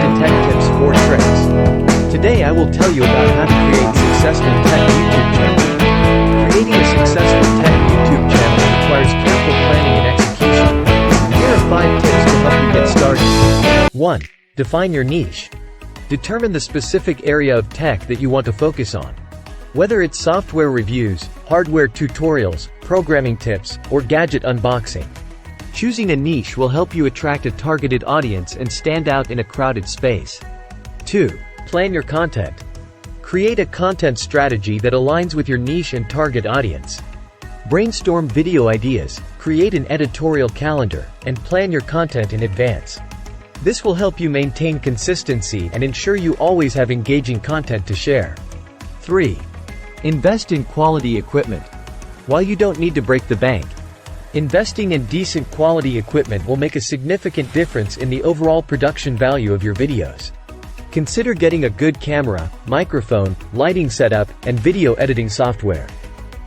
10 Tech Tips 4 Tricks. Today I will tell you about how to create successful tech YouTube channel. Creating a successful tech YouTube channel requires careful planning and execution. Here are 5 tips to help you get started. 1. Define your niche. Determine the specific area of tech that you want to focus on. Whether it's software reviews, hardware tutorials, programming tips, or gadget unboxing. Choosing a niche will help you attract a targeted audience and stand out in a crowded space. 2. Plan your content. Create a content strategy that aligns with your niche and target audience. Brainstorm video ideas, create an editorial calendar, and plan your content in advance. This will help you maintain consistency and ensure you always have engaging content to share. 3. Invest in quality equipment. While you don't need to break the bank, investing in decent quality equipment will make a significant difference in the overall production value of your videos. Consider getting a good camera, microphone, lighting setup, and video editing software.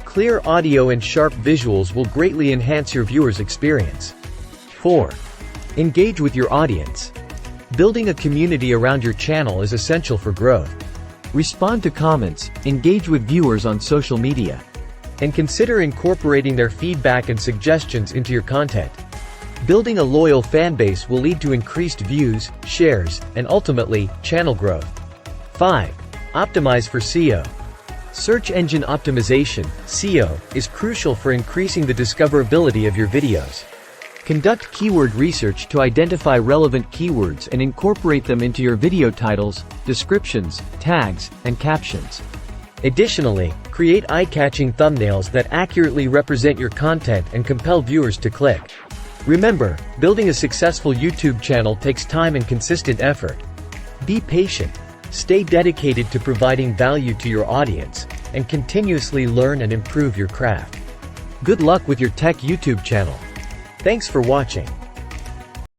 Clear audio and sharp visuals will greatly enhance your viewers' experience. 4. Engage with your audience. Building a community around your channel is essential for growth. Respond to comments, engage with viewers on social media, and consider incorporating their feedback and suggestions into your content. Building a loyal fan base will lead to increased views, shares, and ultimately, channel growth. 5. Optimize for SEO. Search engine optimization, SEO, is crucial for increasing the discoverability of your videos. Conduct keyword research to identify relevant keywords and incorporate them into your video titles, descriptions, tags, and captions. Additionally, create eye-catching thumbnails that accurately represent your content and compel viewers to click. Remember, building a successful YouTube channel takes time and consistent effort. Be patient, stay dedicated to providing value to your audience, and continuously learn and improve your craft. Good luck with your tech YouTube channel. Thanks for watching.